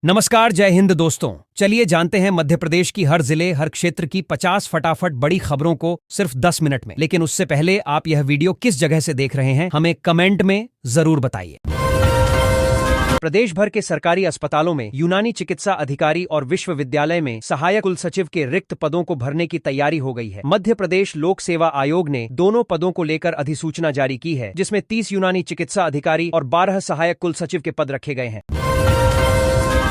नमस्कार, जय हिंद दोस्तों। चलिए जानते हैं मध्य प्रदेश की हर जिले हर क्षेत्र की 50 फटाफट बड़ी खबरों को सिर्फ 10 मिनट में। लेकिन उससे पहले आप यह वीडियो किस जगह से देख रहे हैं हमें कमेंट में जरूर बताइए। प्रदेश भर के सरकारी अस्पतालों में यूनानी चिकित्सा अधिकारी और विश्वविद्यालय में सहायक कुल सचिव के रिक्त पदों को भरने की तैयारी हो गई है। मध्य प्रदेश लोक सेवा आयोग ने दोनों पदों को लेकर अधिसूचना जारी की है, जिसमें 30 यूनानी चिकित्सा अधिकारी और 12 सहायक कुल सचिव के पद रखे गए हैं।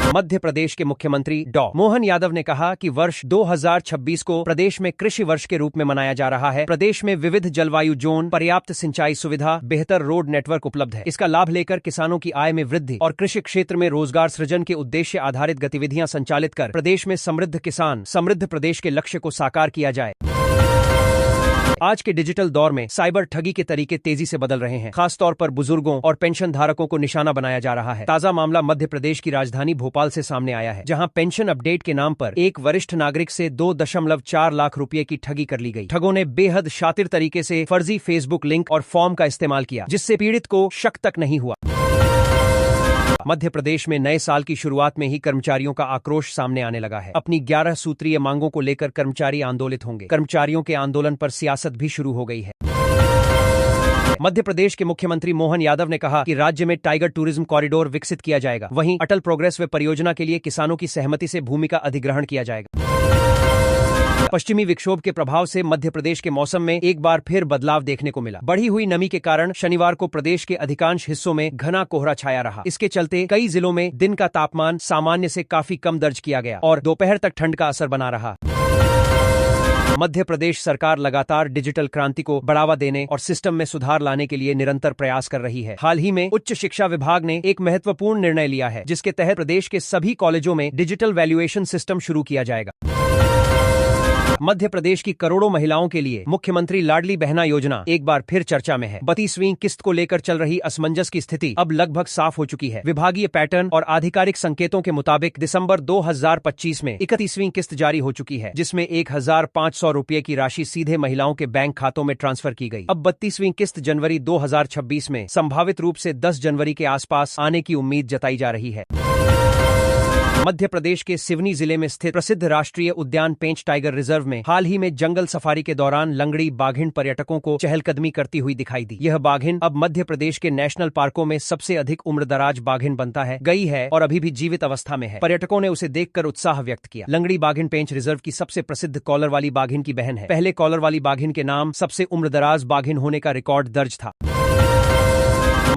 मध्य प्रदेश के मुख्यमंत्री डॉ मोहन यादव ने कहा कि वर्ष 2026 को प्रदेश में कृषि वर्ष के रूप में मनाया जा रहा है। प्रदेश में विविध जलवायु जोन, पर्याप्त सिंचाई सुविधा, बेहतर रोड नेटवर्क उपलब्ध है। इसका लाभ लेकर किसानों की आय में वृद्धि और कृषि क्षेत्र में रोजगार सृजन के उद्देश्य आधारित गतिविधियां संचालित कर प्रदेश में समृद्ध किसान, समृद्ध प्रदेश के लक्ष्य को साकार किया जाए। आज के डिजिटल दौर में साइबर ठगी के तरीके तेजी से बदल रहे हैं। खासतौर पर बुजुर्गों और पेंशन धारकों को निशाना बनाया जा रहा है। ताजा मामला मध्य प्रदेश की राजधानी भोपाल से सामने आया है, जहां पेंशन अपडेट के नाम पर एक वरिष्ठ नागरिक से 2.4 लाख रुपए की ठगी कर ली गई। ठगों ने बेहद शातिर तरीके से फर्जी फेसबुक लिंक और फॉर्म का इस्तेमाल किया, जिससे पीड़ित को शक तक नहीं हुआ। मध्य प्रदेश में नए साल की शुरुआत में ही कर्मचारियों का आक्रोश सामने आने लगा है। अपनी 11 सूत्रीय मांगों को लेकर कर्मचारी आंदोलित होंगे। कर्मचारियों के आंदोलन पर सियासत भी शुरू हो गई है। मध्य प्रदेश के मुख्यमंत्री मोहन यादव ने कहा कि राज्य में टाइगर टूरिज्म कॉरिडोर विकसित किया जाएगा। वहीं अटल प्रोग्रेस वे परियोजना के लिए किसानों की सहमति से भूमि का अधिग्रहण किया जाएगा। पश्चिमी विक्षोभ के प्रभाव से मध्य प्रदेश के मौसम में एक बार फिर बदलाव देखने को मिला। बढ़ी हुई नमी के कारण शनिवार को प्रदेश के अधिकांश हिस्सों में घना कोहरा छाया रहा। इसके चलते कई जिलों में दिन का तापमान सामान्य से काफी कम दर्ज किया गया और दोपहर तक ठंड का असर बना रहा। मध्य प्रदेश सरकार लगातार डिजिटल क्रांति को बढ़ावा देने और सिस्टम में सुधार लाने के लिए निरंतर प्रयास कर रही है। हाल ही में उच्च शिक्षा विभाग ने एक महत्वपूर्ण निर्णय लिया है, जिसके तहत प्रदेश के सभी कॉलेजों में डिजिटल वैल्यूएशन सिस्टम शुरू किया जाएगा। मध्य प्रदेश की करोड़ों महिलाओं के लिए मुख्यमंत्री लाडली बहना योजना एक बार फिर चर्चा में है। 32वीं किस्त को लेकर चल रही असमंजस की स्थिति अब लगभग साफ हो चुकी है। विभागीय पैटर्न और आधिकारिक संकेतों के मुताबिक दिसंबर 2025 में 31वीं किस्त जारी हो चुकी है, जिसमें 1,500 रुपए की राशि सीधे महिलाओं के बैंक खातों में ट्रांसफर की गई। अब 32वीं किस्त जनवरी 2026 में संभावित रूप से 10 जनवरी के आसपास आने की उम्मीद जताई जा रही है। मध्य प्रदेश के सिवनी जिले में स्थित प्रसिद्ध राष्ट्रीय उद्यान पेंच टाइगर रिजर्व में हाल ही में जंगल सफारी के दौरान लंगड़ी बाघिन पर्यटकों को चहलकदमी करती हुई दिखाई दी। यह बाघिन अब मध्य प्रदेश के नेशनल पार्कों में सबसे अधिक उम्रदराज बाघिन बनता है गई है और अभी भी जीवित अवस्था में है। पर्यटकों ने उसे देखकर उत्साह व्यक्त किया। लंगड़ी बाघिन पेंच रिजर्व की सबसे प्रसिद्ध कॉलर वाली बाघिन की बहन है। पहले कॉलर वाली बाघिन के नाम सबसे उम्रदराज बाघिन होने का रिकॉर्ड दर्ज था।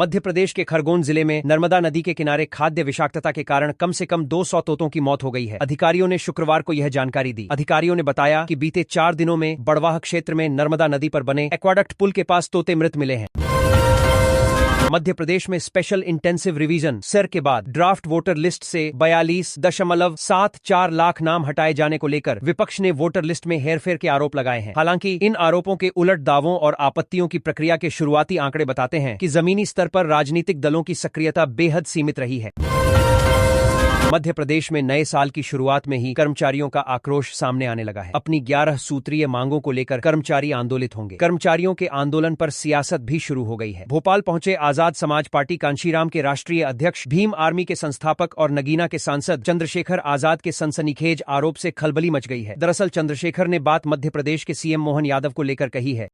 मध्य प्रदेश के खरगोन जिले में नर्मदा नदी के किनारे खाद्य विषाक्तता के कारण कम से कम 200 तोतों की मौत हो गई है। अधिकारियों ने शुक्रवार को यह जानकारी दी। अधिकारियों ने बताया कि बीते 4 दिनों में बड़वाह क्षेत्र में नर्मदा नदी पर बने एक्वाडक्ट पुल के पास तोते मृत मिले हैं। मध्य प्रदेश में स्पेशल इंटेंसिव रिवीजन सर के बाद ड्राफ्ट वोटर लिस्ट से 42.74 लाख नाम हटाए जाने को लेकर विपक्ष ने वोटर लिस्ट में हेरफेर के आरोप लगाए हैं। हालांकि इन आरोपों के उलट दावों और आपत्तियों की प्रक्रिया के शुरुआती आंकड़े बताते हैं कि जमीनी स्तर पर राजनीतिक दलों की सक्रियता बेहद सीमित रही है। मध्य प्रदेश में नए साल की शुरुआत में ही कर्मचारियों का आक्रोश सामने आने लगा है। अपनी 11 सूत्रीय मांगों को लेकर कर्मचारी आंदोलित होंगे। कर्मचारियों के आंदोलन पर सियासत भी शुरू हो गई है। भोपाल पहुंचे आजाद समाज पार्टी कांशीराम के राष्ट्रीय अध्यक्ष, भीम आर्मी के संस्थापक और नगीना के सांसद चंद्रशेखर आजाद के सनसनीखेज आरोप से खलबली मच गई है। दरअसल चंद्रशेखर ने बात मध्य प्रदेश के सीएम मोहन यादव को लेकर कही है।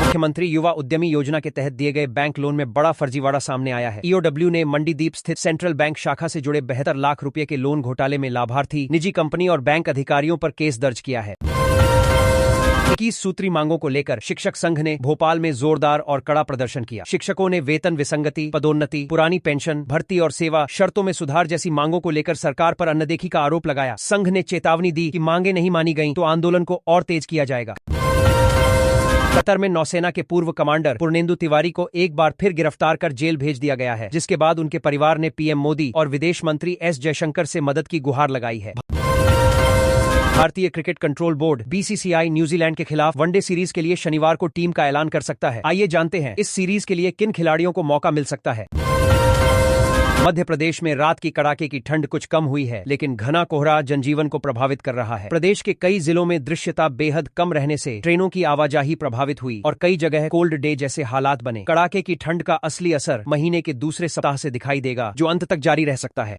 मुख्यमंत्री युवा उद्यमी योजना के तहत दिए गए बैंक लोन में बड़ा फर्जीवाड़ा सामने आया है। ईओडब्ल्यू ने मंडीदीप स्थित सेंट्रल बैंक शाखा से जुड़े 72 लाख रुपए के लोन घोटाले में लाभार्थी, निजी कंपनी और बैंक अधिकारियों पर केस दर्ज किया है। 21 सूत्री मांगों को लेकर शिक्षक संघ ने भोपाल में जोरदार और कड़ा प्रदर्शन किया। शिक्षकों ने वेतन विसंगति, पदोन्नति, पुरानी पेंशन, भर्ती और सेवा शर्तों में सुधार जैसी मांगों को लेकर सरकार पर अनदेखी का आरोप लगाया। संघ ने चेतावनी दी कि मांगे नहीं मानी गईं तो आंदोलन को और तेज किया जाएगा। कतर में नौसेना के पूर्व कमांडर पूर्णेंदु तिवारी को एक बार फिर गिरफ्तार कर जेल भेज दिया गया है, जिसके बाद उनके परिवार ने पीएम मोदी और विदेश मंत्री एस जयशंकर से मदद की गुहार लगाई है। भारतीय cricket control board BCCI New Zealand के खिलाफ वनडे सीरीज के लिए शनिवार को टीम का ऐलान कर सकता है। आइए जानते हैं इस सीरीज के लिए किन खिलाड़ियों को मौका मिल सकता है। मध्य प्रदेश में रात की कड़ाके की ठंड कुछ कम हुई है, लेकिन घना कोहरा जनजीवन को प्रभावित कर रहा है। प्रदेश के कई जिलों में दृश्यता बेहद कम रहने से ट्रेनों की आवाजाही प्रभावित हुई और कई जगह कोल्ड डे जैसे हालात बने। कड़ाके की ठंड का असली असर महीने के दूसरे सप्ताह से दिखाई देगा, जो अंत तक जारी रह सकता है।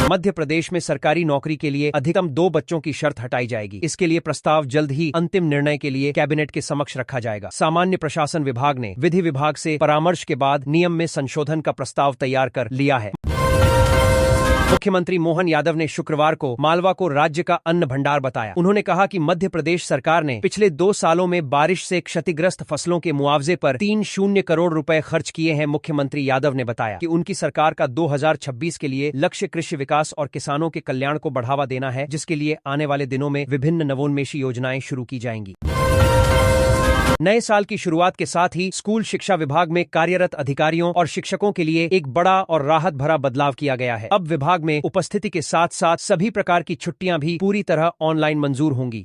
मध्य प्रदेश में सरकारी नौकरी के लिए अधिकतम 2 बच्चों की शर्त हटाई जाएगी। इसके लिए प्रस्ताव जल्द ही अंतिम निर्णय के लिए कैबिनेट के समक्ष रखा जाएगा। सामान्य प्रशासन विभाग ने विधि विभाग से परामर्श के बाद नियम में संशोधन का प्रस्ताव तैयार कर लिया है। मुख्यमंत्री मोहन यादव ने शुक्रवार को मालवा को राज्य का अन्न भंडार बताया। उन्होंने कहा कि मध्य प्रदेश सरकार ने पिछले 2 सालों में बारिश से क्षतिग्रस्त फसलों के मुआवजे पर 30 करोड़ रुपए खर्च किए हैं। मुख्यमंत्री यादव ने बताया कि उनकी सरकार का 2026 के लिए लक्ष्य कृषि विकास और किसानों के कल्याण को बढ़ावा देना है, जिसके लिए आने वाले दिनों में विभिन्न नवोन्मेषी योजनाएं शुरू की जाएंगी। नए साल की शुरुआत के साथ ही स्कूल शिक्षा विभाग में कार्यरत अधिकारियों और शिक्षकों के लिए एक बड़ा और राहत भरा बदलाव किया गया है। अब विभाग में उपस्थिति के साथ साथ सभी प्रकार की छुट्टियां भी पूरी तरह ऑनलाइन मंजूर होंगी।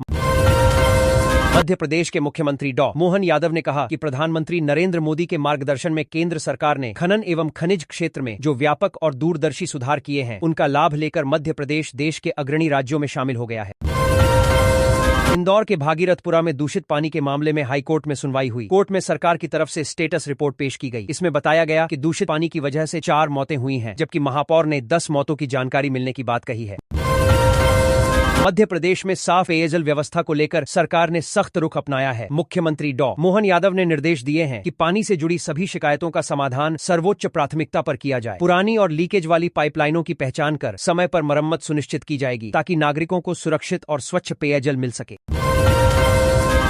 मध्य प्रदेश के मुख्यमंत्री डॉ. मोहन यादव ने कहा कि प्रधानमंत्री नरेंद्र मोदी के मार्गदर्शन में केंद्र सरकार ने खनन एवं खनिज क्षेत्र में जो व्यापक और दूरदर्शी सुधार किए हैं, उनका लाभ लेकर मध्य प्रदेश देश के अग्रणी राज्यों में शामिल हो गया है। इंदौर के भागीरथपुरा में दूषित पानी के मामले में हाईकोर्ट में सुनवाई हुई। कोर्ट में सरकार की तरफ से स्टेटस रिपोर्ट पेश की गई। इसमें बताया गया कि दूषित पानी की वजह से 4 मौतें हुई हैं, जबकि महापौर ने 10 मौतों की जानकारी मिलने की बात कही है। मध्य प्रदेश में साफ पेयजल व्यवस्था को लेकर सरकार ने सख्त रुख अपनाया है। मुख्यमंत्री डॉ. मोहन यादव ने निर्देश दिए हैं कि पानी से जुड़ी सभी शिकायतों का समाधान सर्वोच्च प्राथमिकता पर किया जाए। पुरानी और लीकेज वाली पाइपलाइनों की पहचान कर समय पर मरम्मत सुनिश्चित की जाएगी, ताकि नागरिकों को सुरक्षित और स्वच्छ पेयजल मिल सके।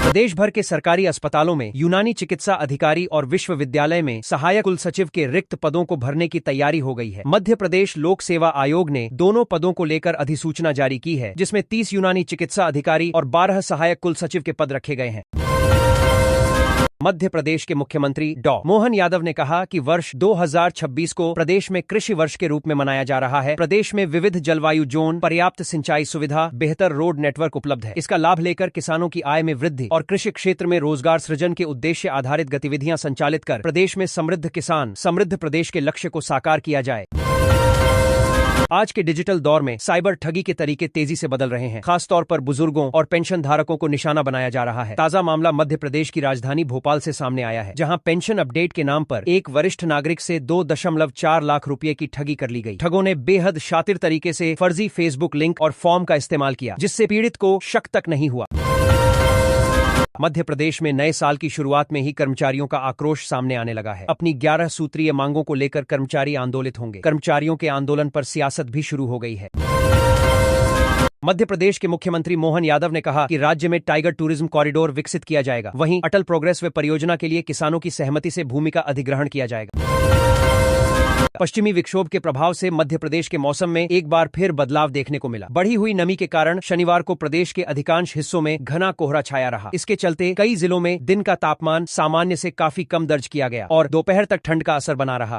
प्रदेश भर के सरकारी अस्पतालों में यूनानी चिकित्सा अधिकारी और विश्वविद्यालय में सहायक कुल सचिव के रिक्त पदों को भरने की तैयारी हो गई है। मध्य प्रदेश लोक सेवा आयोग ने दोनों पदों को लेकर अधिसूचना जारी की है, जिसमें 30 यूनानी चिकित्सा अधिकारी और 12 सहायक कुल सचिव के पद रखे गए हैं। मध्य प्रदेश के मुख्यमंत्री डॉ. मोहन यादव ने कहा कि वर्ष 2026 को प्रदेश में कृषि वर्ष के रूप में मनाया जा रहा है। प्रदेश में विविध जलवायु जोन, पर्याप्त सिंचाई सुविधा, बेहतर रोड नेटवर्क उपलब्ध है। इसका लाभ लेकर किसानों की आय में वृद्धि और कृषि क्षेत्र में रोजगार सृजन के उद्देश्य आधारित गतिविधियां संचालित कर प्रदेश में समृद्ध किसान, समृद्ध प्रदेश के लक्ष्य को साकार किया जाए। आज के डिजिटल दौर में साइबर ठगी के तरीके तेजी से बदल रहे हैं। खासतौर पर बुजुर्गों और पेंशन धारकों को निशाना बनाया जा रहा है। ताजा मामला मध्य प्रदेश की राजधानी भोपाल से सामने आया है, जहां पेंशन अपडेट के नाम पर एक वरिष्ठ नागरिक से 2.4 लाख रुपए की ठगी कर ली गई। ठगों ने बेहद शातिर तरीके से फर्जी फेसबुक लिंक और फॉर्म का इस्तेमाल किया, जिससे पीड़ित को शक तक नहीं हुआ। मध्य प्रदेश में नए साल की शुरुआत में ही कर्मचारियों का आक्रोश सामने आने लगा है। अपनी 11 सूत्रीय मांगों को लेकर कर्मचारी आंदोलित होंगे। कर्मचारियों के आंदोलन पर सियासत भी शुरू हो गई है। मध्य प्रदेश के मुख्यमंत्री मोहन यादव ने कहा कि राज्य में टाइगर टूरिज्म कॉरिडोर विकसित किया जाएगा। वहीं अटल प्रोग्रेस वे परियोजना के लिए किसानों की सहमति से भूमि का अधिग्रहण किया जाएगा। पश्चिमी विक्षोभ के प्रभाव से मध्य प्रदेश के मौसम में एक बार फिर बदलाव देखने को मिला। बढ़ी हुई नमी के कारण शनिवार को प्रदेश के अधिकांश हिस्सों में घना कोहरा छाया रहा। इसके चलते कई जिलों में दिन का तापमान सामान्य से काफी कम दर्ज किया गया और दोपहर तक ठंड का असर बना रहा।